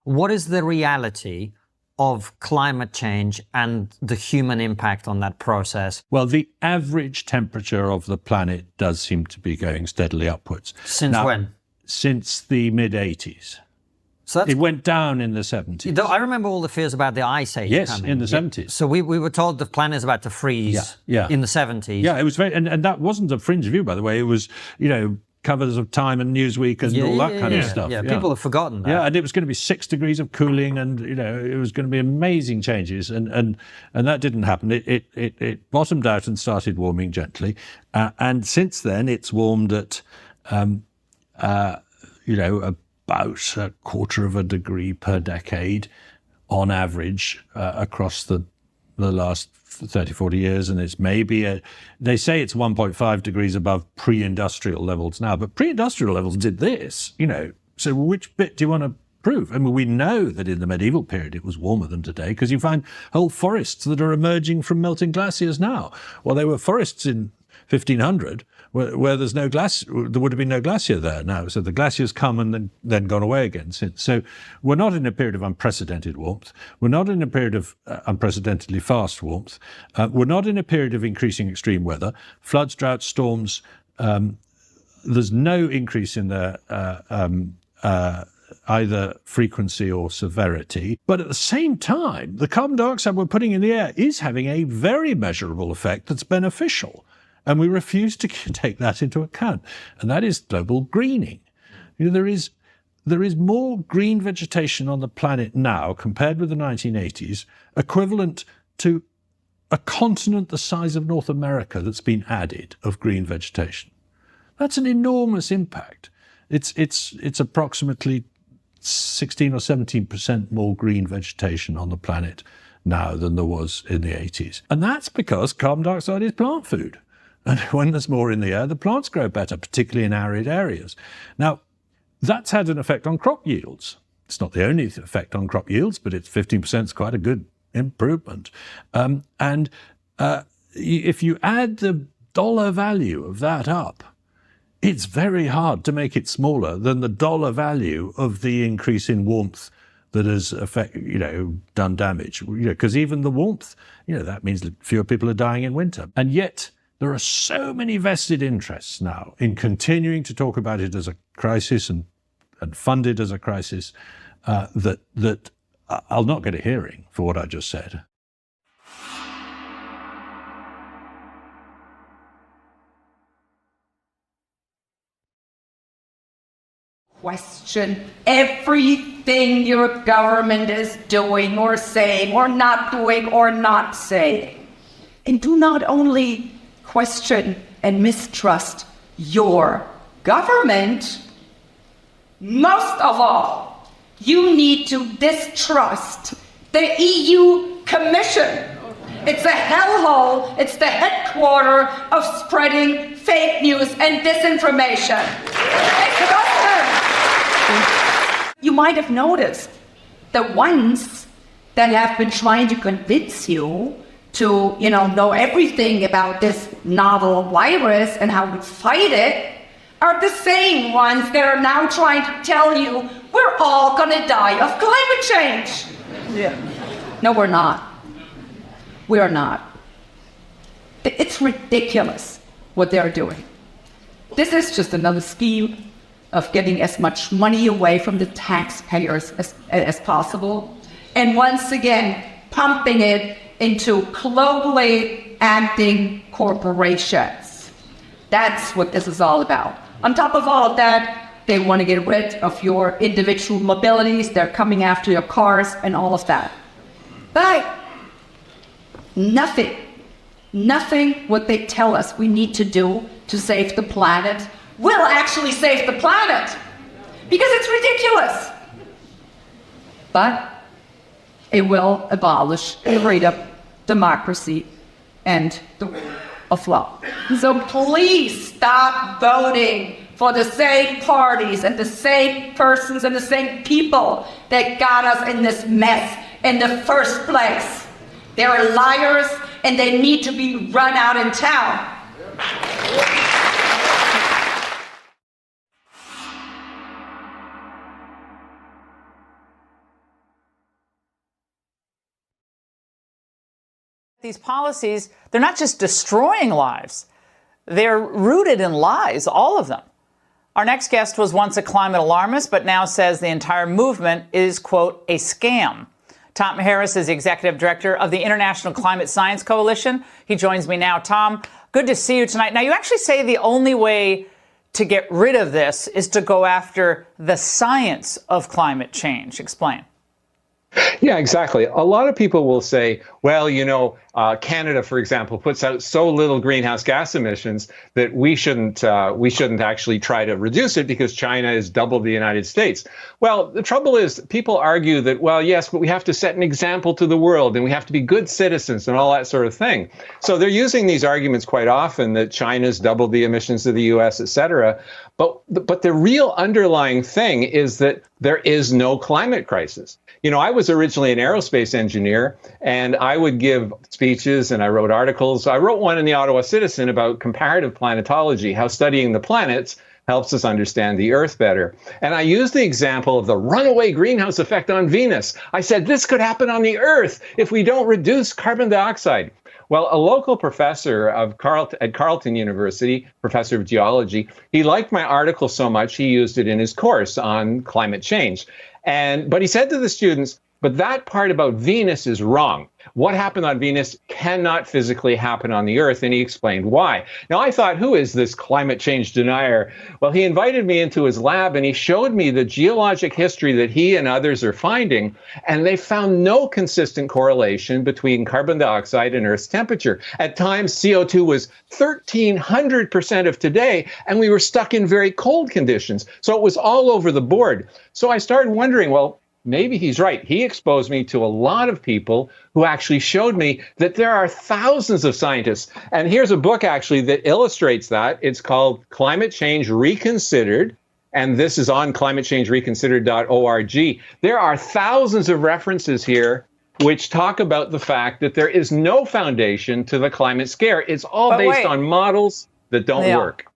What is the reality of climate change and the human impact on that process? Well, the average temperature of the planet does seem to be going steadily upwards. Since when? Since the mid-80s. So it went down in the 70s. I remember all the fears about the ice age coming. In the 70s. So we were told the planet is about to freeze in the 70s. Yeah, it was very, and that wasn't a fringe view, by the way. It was, covers of Time and Newsweek and all that kind of stuff. Yeah, people have forgotten that. Yeah, and it was going to be 6 degrees of cooling, and it was going to be amazing changes, and that didn't happen. It bottomed out and started warming gently, and since then it's warmed at about a quarter of a degree per decade on average across the last 30, 40 years. And it's maybe, they say it's 1.5 degrees above pre-industrial levels now, but pre-industrial levels did this, So which bit do you want to prove? I mean, we know that in the medieval period it was warmer than today because you find whole forests that are emerging from melting glaciers now. Well, there were forests in 1500 where there's no glacier, there would have been no glacier there now. So the glaciers come and then gone away again since. So we're not in a period of unprecedented warmth. We're not in a period of unprecedentedly fast warmth. We're not in a period of increasing extreme weather. Floods, droughts, storms, there's no increase in their either frequency or severity. But at the same time, the carbon dioxide we're putting in the air is having a very measurable effect that's beneficial. And we refuse to take that into account. And that is global greening. There is more green vegetation on the planet now compared with the 1980s, equivalent to a continent the size of North America that's been added of green vegetation. That's an enormous impact. It's approximately 16 or 17% more green vegetation on the planet now than there was in the 80s. And that's because carbon dioxide is plant food. And when there's more in the air, the plants grow better, particularly in arid areas. Now, that's had an effect on crop yields. It's not the only effect on crop yields, but it's 15% is quite a good improvement. If you add the dollar value of that up, it's very hard to make it smaller than the dollar value of the increase in warmth that has done damage. Because even the warmth, that means that fewer people are dying in winter. And yet, there are so many vested interests now in continuing to talk about it as a crisis and fund it as a crisis that I'll not get a hearing for what I just said. Question everything your government is doing or saying or not doing or not saying. And do not only question and mistrust your government, most of all, you need to distrust the EU Commission. It's a hellhole. It's the headquarters of spreading fake news and disinformation. It's the government. You might have noticed the ones that have been trying to convince you to, know everything about this novel virus and how to fight it are the same ones that are now trying to tell you we're all gonna die of climate change. Yeah. No, we're not. We are not. It's ridiculous what they're doing. This is just another scheme of getting as much money away from the taxpayers as possible, and once again, pumping it into globally acting corporations. That's what this is all about. On top of all of that, they want to get rid of your individual mobilities. They're coming after your cars and all of that. But nothing what they tell us we need to do to save the planet will actually save the planet, because it's ridiculous. But it will abolish freedom, democracy, and the rule of law. So please stop voting for the same parties and the same persons and the same people that got us in this mess in the first place. They're liars and they need to be run out in town. These policies, they're not just destroying lives. They're rooted in lies, all of them. Our next guest was once a climate alarmist, but now says the entire movement is, quote, a scam. Tom Harris is the executive director of the International Climate Science Coalition. He joins me now. Tom, good to see you tonight. Now, you actually say the only way to get rid of this is to go after the science of climate change. Explain. Yeah, exactly. A lot of people will say, well, Canada, for example, puts out so little greenhouse gas emissions that we shouldn't actually try to reduce it because China is double the United States. Well, the trouble is people argue that, well, yes, but we have to set an example to the world and we have to be good citizens and all that sort of thing. So they're using these arguments quite often that China's doubled the emissions of the US, et cetera. But the real underlying thing is that there is no climate crisis. I was originally an aerospace engineer, and I would give speeches and I wrote articles. I wrote one in the Ottawa Citizen about comparative planetology, how studying the planets helps us understand the Earth better. And I used the example of the runaway greenhouse effect on Venus. I said, this could happen on the Earth if we don't reduce carbon dioxide. Well, a local professor at Carleton University, professor of geology, he liked my article so much he used it in his course on climate change. But he said to the students, but that part about Venus is wrong. What happened on Venus cannot physically happen on the Earth, and he explained why. Now, I thought, who is this climate change denier? Well, he invited me into his lab, and he showed me the geologic history that he and others are finding, and they found no consistent correlation between carbon dioxide and Earth's temperature. At times, CO2 was 1,300% of today, and we were stuck in very cold conditions. So it was all over the board. So I started wondering, well, maybe he's right. He exposed me to a lot of people who actually showed me that there are thousands of scientists. And here's a book actually that illustrates that. It's called Climate Change Reconsidered. And this is on climatechangereconsidered.org. There are thousands of references here which talk about the fact that there is no foundation to the climate scare. It's all based on models that don't work.